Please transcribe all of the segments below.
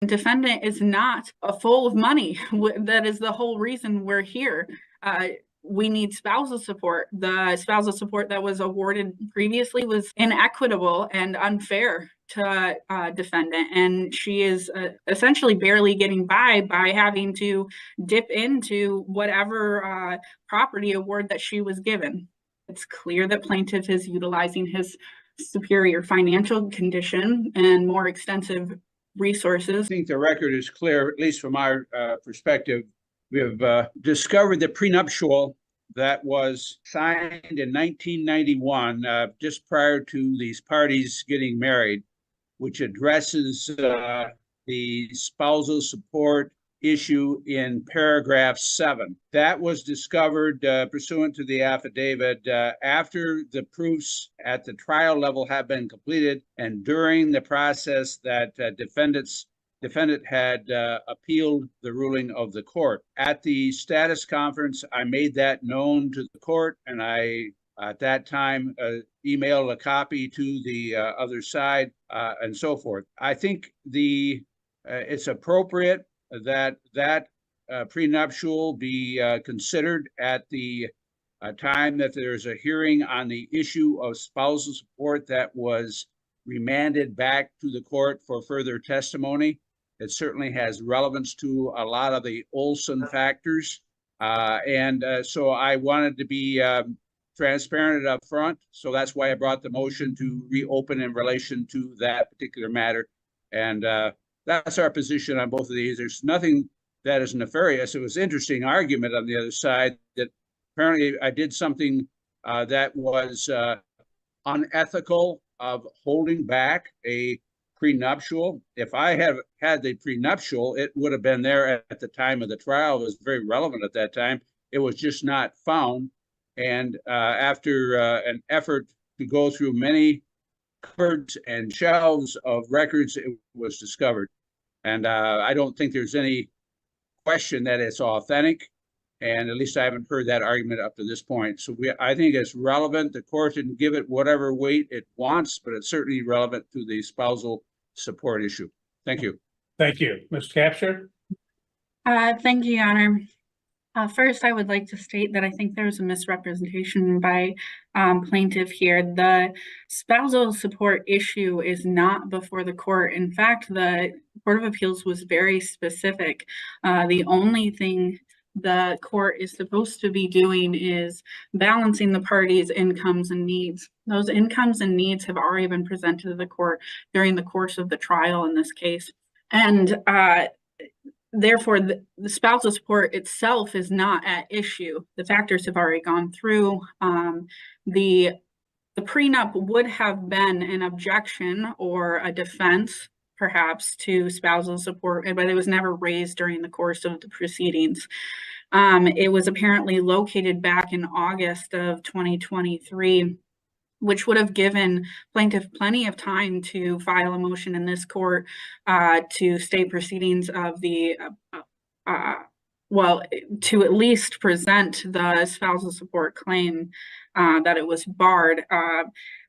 Defendant is not full of money. That is the whole reason we're here. We need spousal support. The spousal support that was awarded previously was inequitable and unfair to defendant, and she is essentially barely getting by having to dip into whatever property award that she was given. It's clear that plaintiff is utilizing his superior financial condition and more extensive resources. I think the record is clear, at least from our perspective. We have discovered the prenuptial that was signed in 1991, just prior to these parties getting married, which addresses the spousal support issue in paragraph 7. That was discovered pursuant to the affidavit after the proofs at the trial level have been completed and during the process that defendant had appealed the ruling of the court. At the status conference, I made that known to the court, and I at that time emailed a copy to the other side and so forth. I think it's appropriate that prenuptial be considered at the time that there's a hearing on the issue of spousal support that was remanded back to the court for further testimony. It certainly has relevance to a lot of the Olson factors. So I wanted to be transparent up front. So that's why I brought the motion to reopen in relation to that particular matter. And that's our position on both of these. There's nothing that is nefarious. It was an interesting argument on the other side that apparently I did something that was unethical of holding back a prenuptial. If I had had the prenuptial, it would have been there at the time of the trial. It was very relevant at that time. It was just not found. And after an effort to go through many cupboards and shelves of records, it was discovered. And I don't think there's any question that it's authentic. And at least I haven't heard that argument up to this point. So I think it's relevant. The court can give it whatever weight it wants, but it's certainly relevant to the spousal support issue. Thank you. Thank you. Ms. Capture? Thank you, Your Honor. First, I would like to state that I think there's a misrepresentation by plaintiff here. The spousal support issue is not before the court. In fact, the Court of Appeals was very specific. The only thing the court is supposed to be doing is balancing the parties' incomes and needs. Those incomes and needs have already been presented to the court during the course of the trial in this case. And therefore, the spousal support itself is not at issue. The factors have already gone through. The prenup would have been an objection or a defense, perhaps, to spousal support, but it was never raised during the course of the proceedings. It was apparently located back in August of 2023, which would have given plaintiff plenty of time to file a motion in this court to state proceedings of the, to at least present the spousal support claim that it was barred.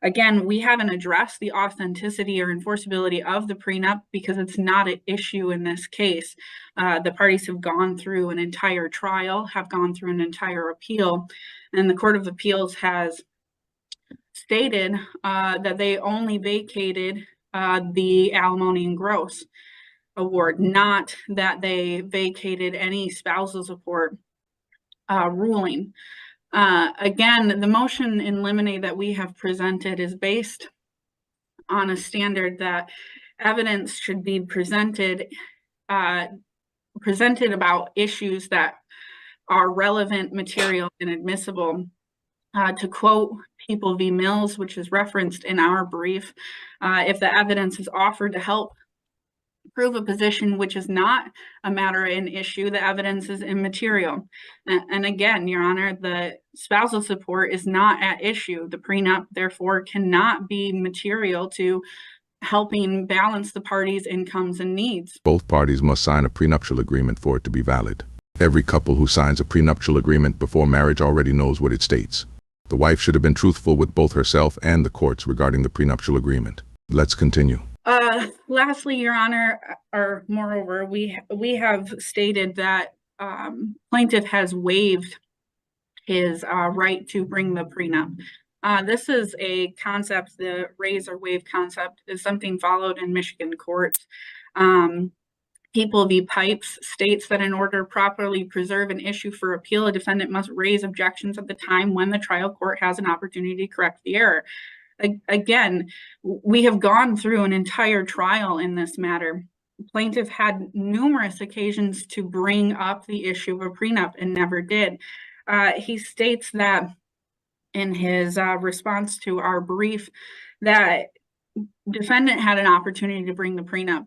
Again, we haven't addressed the authenticity or enforceability of the prenup because it's not an issue in this case. The parties have gone through an entire trial, have gone through an entire appeal, and the Court of Appeals has stated that they only vacated the alimony and gross award, not that they vacated any spousal support ruling. Again, the motion in limine that we have presented is based on a standard that evidence should be presented about issues that are relevant, material, and admissible. To quote People v. Mills, which is referenced in our brief, if the evidence is offered to help prove a position which is not a matter in issue, the evidence is immaterial. And again, Your Honor, the spousal support is not at issue. The prenup, therefore, cannot be material to helping balance the parties' incomes and needs. Both parties must sign a prenuptial agreement for it to be valid. Every couple who signs a prenuptial agreement before marriage already knows what it states. The wife should have been truthful with both herself and the courts regarding the prenuptial agreement. Let's continue. Lastly, Your Honor, or moreover, we have stated that plaintiff has waived his right to bring the prenup. This is a concept, the raise or waive concept is something followed in Michigan courts. People v. Pipes states that in order to properly preserve an issue for appeal, a defendant must raise objections at the time when the trial court has an opportunity to correct the error. Again, we have gone through an entire trial in this matter. Plaintiff had numerous occasions to bring up the issue of a prenup and never did. He states that in his response to our brief that defendant had an opportunity to bring the prenup,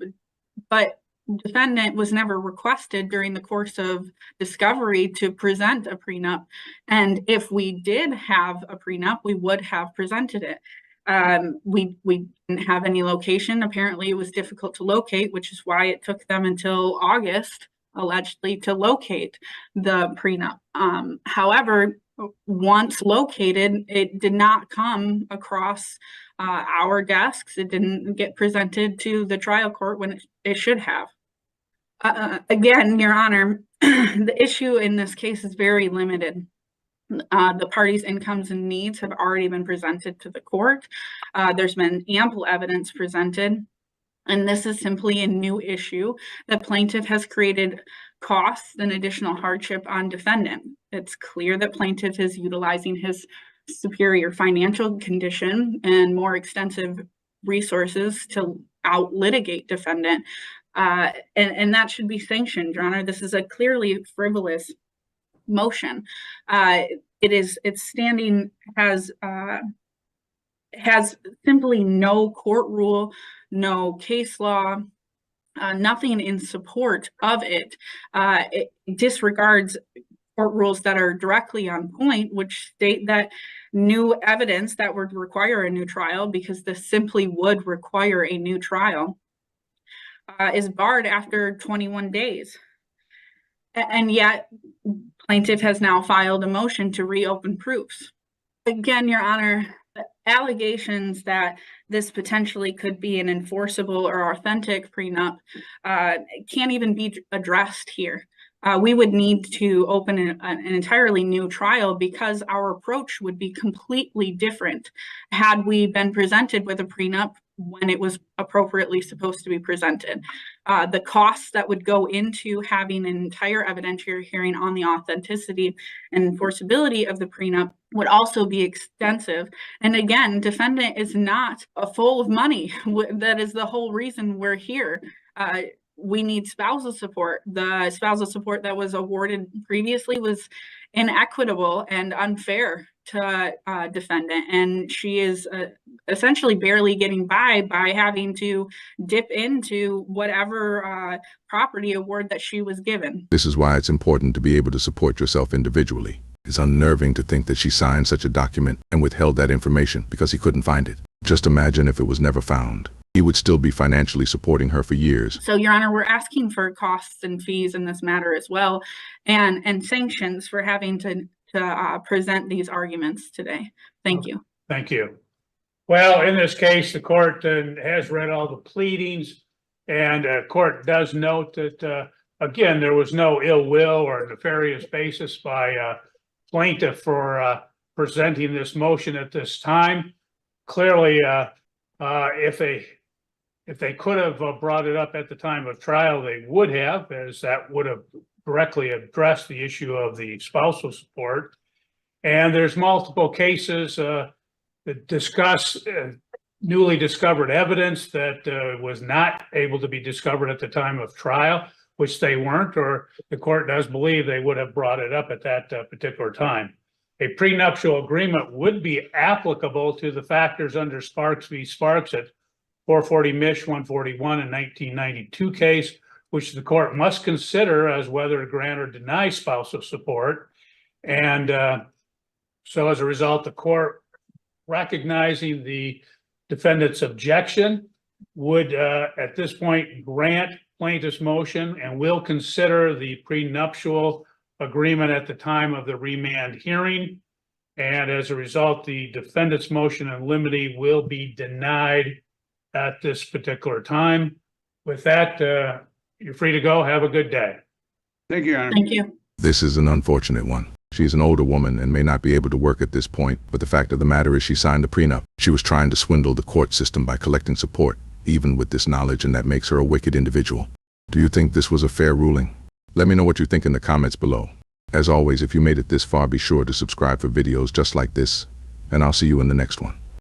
but defendant was never requested during the course of discovery to present a prenup. And if we did have a prenup, we would have presented it. We didn't have any location. Apparently it was difficult to locate, which is why it took them until August, allegedly, to locate the prenup. However, once located, it did not come across our desks. It didn't get presented to the trial court when it should have. Again, Your Honor, the issue in this case is very limited. The parties' incomes and needs have already been presented to the court. There's been ample evidence presented, and this is simply a new issue that plaintiff has created costs and additional hardship on defendant. It's clear that plaintiff is utilizing his superior financial condition and more extensive resources to out-litigate defendant, and that should be sanctioned, Your Honor. This is a clearly frivolous motion. It's standing has simply no court rule, no case law, nothing in support of it. It disregards court rules that are directly on point, which state that new evidence that would require a new trial, because this simply would require a new trial, is barred after 21 days. And yet, plaintiff has now filed a motion to reopen proofs. Again, Your Honor, the allegations that this potentially could be an enforceable or authentic prenup can't even be addressed here. We would need to open an entirely new trial because our approach would be completely different had we been presented with a prenup when it was appropriately supposed to be presented. The costs that would go into having an entire evidentiary hearing on the authenticity and enforceability of the prenup would also be extensive. And again, defendant is not full of money. That is the whole reason we're here. We need spousal support. The spousal support that was awarded previously was inequitable and unfair to defendant, and she is essentially barely getting by having to dip into whatever property award that she was given. This is why it's important to be able to support yourself individually. It's unnerving to think that she signed such a document and withheld that information because he couldn't find it. Just imagine if it was never found. He would still be financially supporting her for years. So, Your Honor, we're asking for costs and fees in this matter as well, and sanctions for having to present these arguments today. Thank you. Thank you. Well, in this case, the court has read all the pleadings, and the court does note that, again, there was no ill will or nefarious basis by plaintiff for presenting this motion at this time. Clearly, if they could have brought it up at the time of trial, they would have, as that would have directly addressed the issue of the spousal support. And there's multiple cases that discuss newly discovered evidence that was not able to be discovered at the time of trial, which they weren't, or the court does believe they would have brought it up at that particular time. A prenuptial agreement would be applicable to the factors under Sparks v. Sparks at 440 Mich 141 in 1992 case, which the court must consider as whether to grant or deny spousal support. And so as a result, the court, recognizing the defendant's objection, would at this point grant plaintiff's motion and will consider the prenuptial agreement at the time of the remand hearing. And as a result, the defendant's motion in limine will be denied at this particular time. With that, you're free to go. Have a good day. Thank you, Your Honor. Thank you. This is an unfortunate one. She's an older woman and may not be able to work at this point, but the fact of the matter is she signed a prenup. She was trying to swindle the court system by collecting support, even with this knowledge, and that makes her a wicked individual. Do you think this was a fair ruling? Let me know what you think in the comments below. As always, if you made it this far, be sure to subscribe for videos just like this, and I'll see you in the next one.